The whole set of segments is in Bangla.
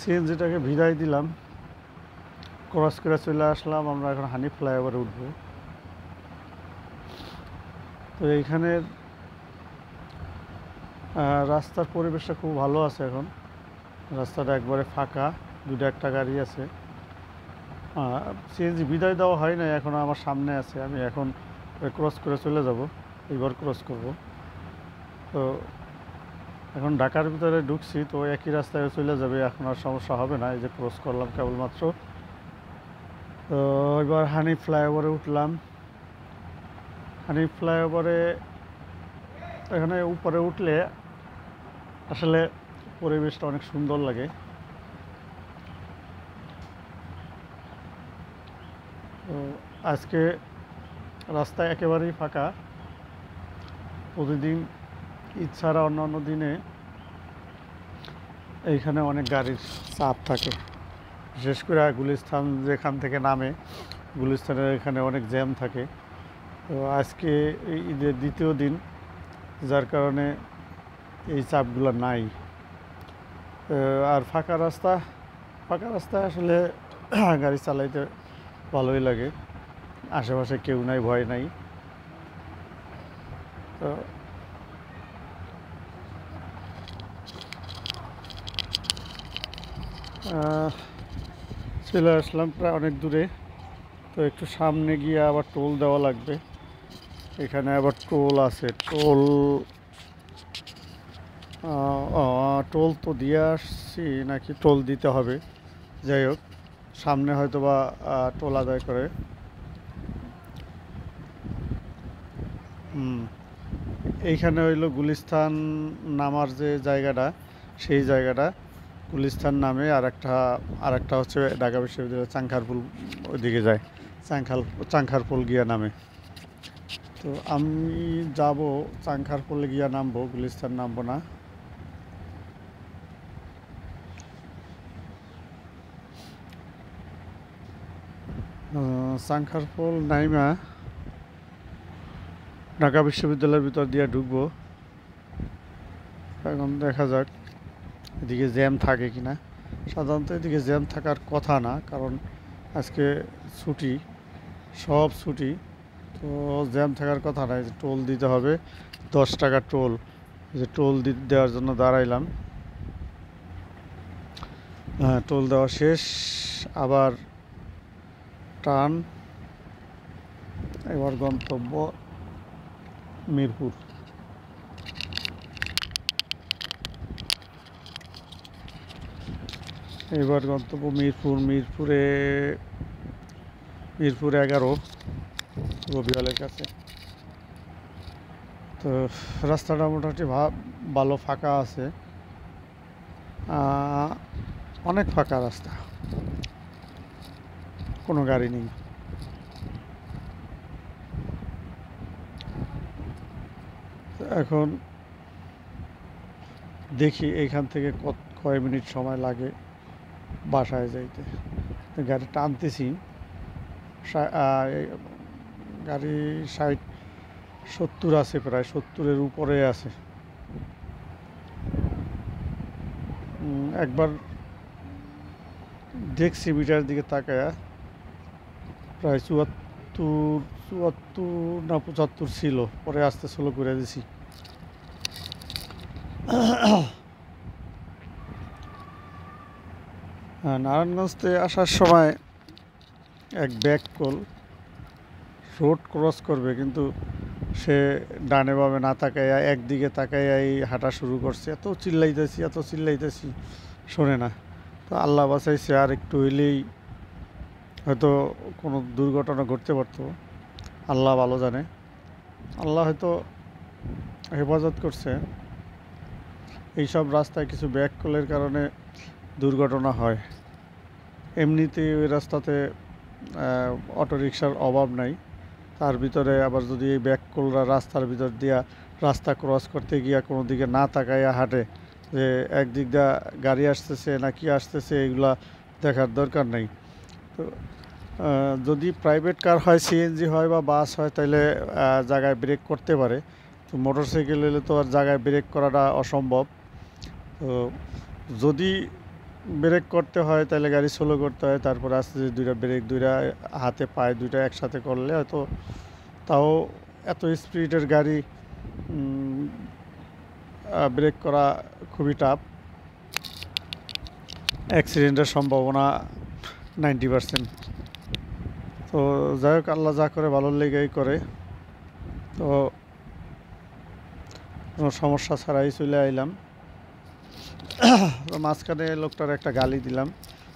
সিএনজিটাকে বিদায় দিলাম, ক্রস করে চলে আসলাম। আমরা এখন হানি ফ্লাইওভারে উঠব। তো এইখানের রাস্তার পরিবেশটা খুব ভালো আছে। এখন রাস্তাটা একবারে ফাঁকা, দুটো একটা গাড়ি আছে। সিএনজি বিদায় দেওয়া হয় না, এখন আমার সামনে আছে। আমি এখন ক্রস করে চলে যাব, এইবার ক্রস করব। তো এখন ঢাকার ভিতরে ঢুকছি, তো একই রাস্তায় চলে যাবে, এখন আর সমস্যা হবে না। এই যে ক্রস করলাম কেবলমাত্র। তো এবার হানি ফ্লাইওভারে উঠলাম। হানি ফ্লাইওভারে এখানে উপরে উঠলে আসলে পরিবেশটা অনেক সুন্দর লাগে। তো আজকে রাস্তা একেবারেই ফাঁকা। প্রতিদিন ঈদ ছাড়া অন্যান্য দিনে এইখানে অনেক গাড়ির চাপ থাকে, বিশেষ করে গুলিস্তান যেখান থেকে নামে, গুলিস্তানের এখানে অনেক জ্যাম থাকে। তো আজকে এই ঈদের দ্বিতীয় দিন, যার কারণে এই চাপগুলো নাই। আর ফাঁকা রাস্তায় আসলে গাড়ি চালাইতে ভালোই লাগে। আশেপাশে কেউ নাই, ভয় নাই। তো চলে আসলাম প্রায় অনেক দূরে। তো একটু সামনে গিয়ে আবার টোল দেওয়া লাগবে। এখানে আবার টোল আছে। টোল তো দিয়ে আসছি, নাকি টোল দিতে হবে। যাই হোক, সামনে হয়তো বা টোল আদায় করে। এইখানে হইলো গুলিস্তান নামার যে জায়গাটা, সেই জায়গাটা গুলিস্তান নামে। আর একটা হচ্ছে ঢাকা বিশ্ববিদ্যালয় চাংখারপুল ওইদিকে যায়, চাংখারপুল গিয়া নামে। তো আমি যাব চাংখারপুলে গিয়া নামবো, গুলিস্তান নামবো না। চাংখারপুল নাইমা ঢাকা বিশ্ববিদ্যালয়ের ভিতর দিয়ে ঢুকবো। এখন দেখা যাক এদিকে জ্যাম থাকে কিনা। সাধারণত এদিকে জ্যাম থাকার কথা না, কারণ আজকে ছুটি, সব ছুটি। তো জ্যাম থাকার কথা না। যে টোল দিতে হবে, 10 টাকা টোল। যে টোল দেওয়ার জন্য দাঁড়াইলাম। টোল দেওয়া শেষ, আবার টান। এবার গন্তব্য মিরপুর। এবার গন্তব্য মিরপুর। মিরপুর 11 রবিওয়ালের কাছে। তো রাস্তাটা মোটামুটি ভালো ফাঁকা আছে, অনেক ফাঁকা রাস্তা, কোনো গাড়ি নেই। এখন দেখি এইখান থেকে কয় মিনিট সময় লাগে বাসায় যাইতে। গাড়ি টানতেছি, গাড়ি 60-70 আছে, প্রায় 70-এর উপরে আছে। একবার দেখছি মিটার দিকে তাকায়া, প্রায় 74 না 75 ছিল, পরে আস্তে স্লো করে দিছি। নারায়ণগঞ্জতে আসার সময় এক ব্যাককল রোড ক্রস করবে, কিন্তু সে ডানে বামে না তাকাইয়া একদিকে তাকাইয়াই হাঁটা শুরু করছে। এত চিল্লাইতেছি, শোনে না। তো আল্লাহ বাঁচাইছে, আর একটু হইলেই হয়তো কোনো দুর্ঘটনা ঘটতে পারতো। আল্লাহ ভালো জানে, আল্লাহ হয়তো হেফাজত করছে। এইসব রাস্তায় কিছু ব্যাককলের কারণে দুর্ঘটনা হয়। এমনিতে ওই রাস্তাতে অটোরিকশার অভাব নাই, তার ভিতরে আবার যদি এই ব্যাককলরা রাস্তার ভিতর দিয়া রাস্তা ক্রস করতে গিয়া কোনো দিকে না তাকাইয়া হাঁটে, যে একদিক দিয়ে গাড়ি আসতেছে না কি আসতেছে, এগুলা দেখার দরকার নেই। তো যদি প্রাইভেট কার হয়, সিএনজি হয় বা বাস হয়, তাহলে জায়গায় ব্রেক করতে পারে। তো মোটরসাইকেল হলে তো আর জায়গায় ব্রেক করাটা অসম্ভব। তো যদি ব্রেক করতে হয়, তাহলে গাড়ি স্লো করতে হয়, তারপর আস্তে আস্তে দুইটা ব্রেক, দুইটা হাতে পায়ে দুইটা একসাথে করলে হয়তো তাও এত স্পিডের গাড়ি ব্রেক করা খুবই টাফ। অ্যাক্সিডেন্টের সম্ভাবনা 90%। তো যাই হোক, আল্লাহ যা করে ভালোর লেগেই করে। তো কোনো সমস্যা ছাড়াই চলে আইলাম। তো মাঝখানে লোকটার একটা গালি দিলাম,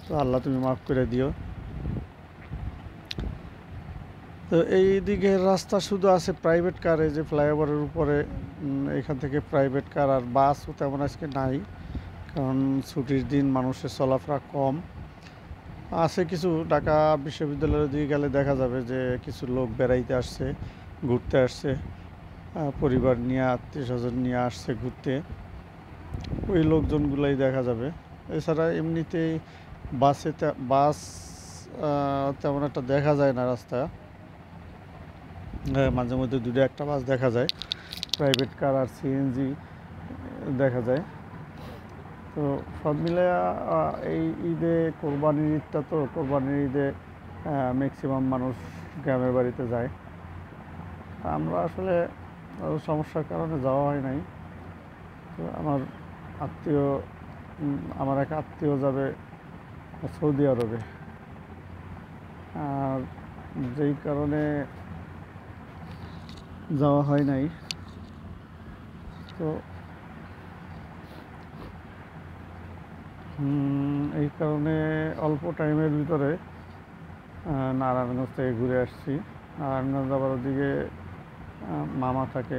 তো আল্লাহ তুমি মাফ করে দিও। তো এই দিকের রাস্তা শুধু আছে প্রাইভেট কার, এই যে ফ্লাইওভারের উপরে এখান থেকে প্রাইভেট কার, আর বাসও তেমন আজকে নাই, কারণ ছুটির দিন, মানুষের চলাফেরা কম। আছে কিছু, ঢাকা বিশ্ববিদ্যালয়ের দিকে গেলে দেখা যাবে যে কিছু লোক বেড়াইতে আসছে, ঘুরতে আসছে, পরিবার নিয়ে, আত্মীয় স্বজন নিয়ে আসছে ঘুরতে, ওই লোকজনগুলাই দেখা যাবে। এছাড়া এমনিতেই বাস তেমন একটা দেখা যায় না রাস্তা। মাঝে মধ্যে দুটো একটা বাস দেখা যায়, প্রাইভেট কার আর সিএনজি দেখা যায়। তো সব মিলে এই ঈদে, কোরবানির ঈদটা, তো কোরবানির ঈদে ম্যাক্সিমাম মানুষ গ্রামের বাড়িতে যায়। আমরা আসলে সমস্যার কারণে যাওয়া হয় নাই। তো আমার এক আত্মীয় যাবে সৌদি আরবে, আর যেই কারণে যাওয়া হয় নাই। তো এই কারণে অল্প টাইমের ভিতরে নারায়ণগঞ্জ থেকে ঘুরে আসছি। নারায়ণগঞ্জ আবার ওদিকে মামা থাকে,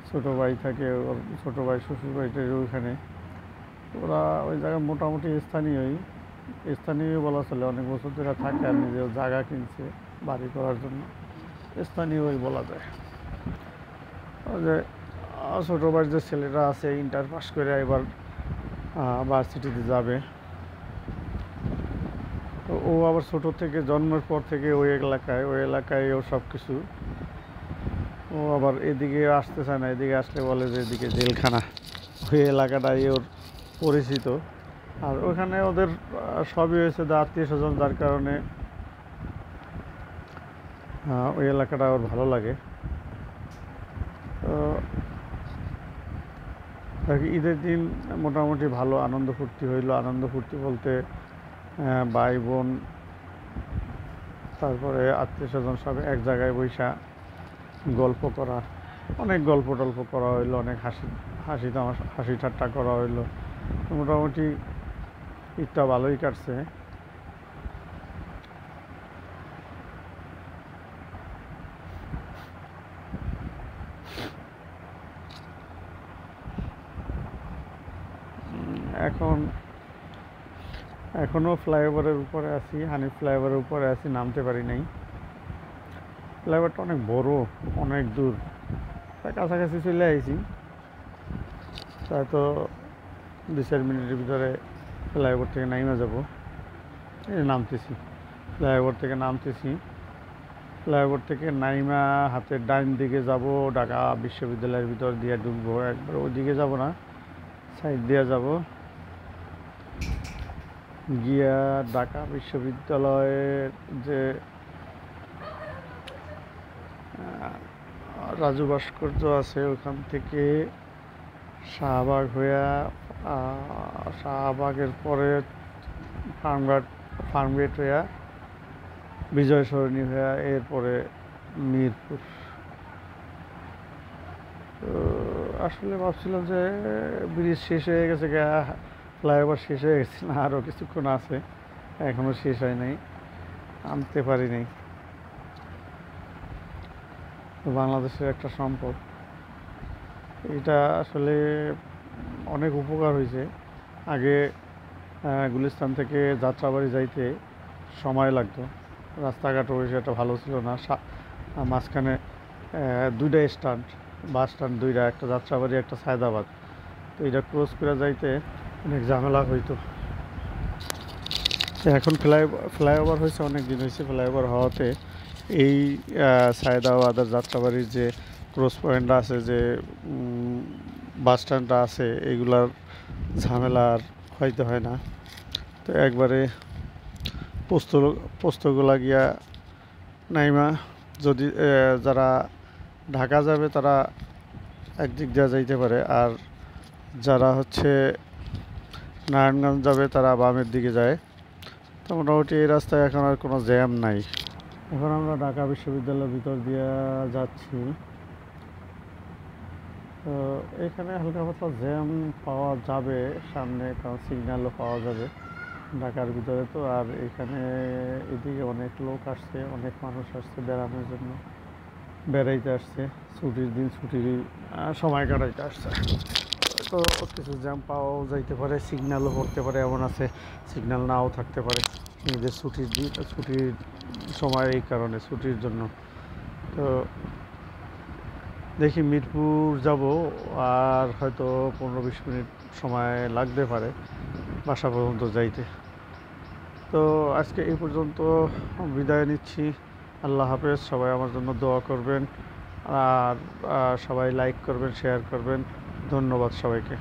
ছোটো ভাই থাকে, ওর ছোটো ভাই শ্বশুর বাড়িটার ওইখানে। ওরা ওই জায়গায় মোটামুটি স্থানীয় বলা চলে, অনেক বছর ধরে থাকে, আর নিজেও জায়গা কিনছে বাড়ি করার জন্য, স্থানীয়ই বলা যায়। ওই যে ছোটো ভাইয়ের যে ছেলেরা আছে, ইন্টার পাস করে এবার ভার্সিটিতে যাবে। তো ও আবার ছোটো থেকে, জন্মের পর থেকে ওই এলাকায় ও সব কিছু। ও আবার এদিকে আসতে চায় না, এদিকে আসলে বলে যে এদিকে জেলখানা। ওই এলাকাটাই ওর পরিচিত, আর ওখানে ওদের সবই হয়েছে আত্মীয় স্বজন, যার কারণে ওই এলাকাটা ওর ভালো লাগে। তো ঈদের দিন মোটামুটি ভালো আনন্দ ফুর্তি হইলো। আনন্দ ফুর্তি বলতে ভাই বোন, তারপরে আত্মীয় স্বজন সব এক জায়গায় বৈশা গল্প করা, অনেক গল্প টল্প করা হইলো, অনেক হাসি ঠাট্টা করা হইলো। মোটামুটি ঈদটা ভালোই কাটছে। এখনও ফ্লাইওভারের উপরে আছি, হানিফ ফ্লাইওভারের উপরে আছি, নামতে পারি নাই। ফ্লাইওভারটা অনেক বড়, অনেক দূর, তাই কাছাকাছি চলে আইছি। তাই তো 2-4 মিনিটের ভিতরে ফ্লাইওভার থেকে নাইমা যাব। এই নামতেছি, ফ্লাইওভার থেকে নামতেছি। ফ্লাইওভার থেকে নাইমা হাতের ডাইন দিকে যাব, ঢাকা বিশ্ববিদ্যালয়ের ভিতর দিয়ে ঢুকবো। একবার ওইদিকে যাব না, সাইড দিয়ে যাব, গিয়া ঢাকা বিশ্ববিদ্যালয়ের যে রাজু ভাস্কর্য আছে, ওখান থেকে শাহবাগ হইয়া, শাহবাগের পরে ফার্মগেট হইয়া, বিজয় সরণি হইয়া, এরপরে মিরপুর। তো আসলে ভাবছিলাম যে ব্রিজ শেষ হয়ে গেছে, ফ্লাইওভার শেষ হয়ে গেছে, না আরও কিছুক্ষণ আছে, এখনও শেষ হয় নাই, আনতে পারি নাই। বাংলাদেশের একটা সম্পদ, এটা আসলে অনেক উপকার হয়েছে। আগে গুলিস্তান থেকে যাত্রাবাড়ি যাইতে সময় লাগতো, রাস্তাঘাটও সেটা ভালো ছিল না, মাঝখানে দুইটা স্ট্যান্ড, বাস স্ট্যান্ড দুইটা, একটা যাত্রাবাড়ি, একটা সায়দাবাদ। তো এটা ক্রস করে যাইতে অনেক ঝামেলা হইতো। এখন ফ্লাইওভার হয়েছে, অনেক দিন হয়েছে। ফ্লাইওভার হওয়াতে এই সায়দাবাদ আর যাত্রাবাড়ির যে ক্রস পয়েন্ট আছে, যে বাস স্ট্যান্ডটা আছে, এইগুলার ঝামেলা আর হইতে হয় না। তো একবারে পোস্ত পোস্তগুলা গিয়া নাইমা যদি যারা ঢাকা যাবে তারা একদিক দিয়ে যাইতে পারে, আর যারা হচ্ছে নারায়ণগঞ্জ যাবে তারা বামের দিকে যায়। তো মোটামুটি এই রাস্তায় এখন আর কোনো জ্যাম নাই। এখন আমরা ঢাকা বিশ্ববিদ্যালয়ের ভিতর দিয়ে যাচ্ছি। তো এখানে হালকা পাতলা জ্যাম পাওয়া যাবে সামনে, কারণ সিগন্যালও পাওয়া যাবে ঢাকার ভিতরে। তো আর এখানে এদিকে অনেক লোক আসছে, অনেক মানুষ আসছে বেড়ানোর জন্য, বেড়াইতে আসছে, ছুটির দিন ছুটির সময় কাটাইতে আসছে। তো কিছু জ্যাম পাওয়াও যাইতে পারে, সিগন্যালও পড়তে পারে, এমন আছে সিগন্যাল নাও থাকতে পারে নিজের ছুটির দিন, ছুটির সময়, এই কারণে ছুটির জন্য। তো দেখি মিরপুর যাব, আর হয়তো 15-20 মিনিট সময় লাগতে পারে বাসা পর্যন্ত যাইতে। তো আজকে এই পর্যন্ত বিদায় নিচ্ছি। আল্লাহ হাফেজ। সবাই আমার জন্য দোয়া করবেন, আর সবাই লাইক করবেন, শেয়ার করবেন। ধন্যবাদ সবাইকে।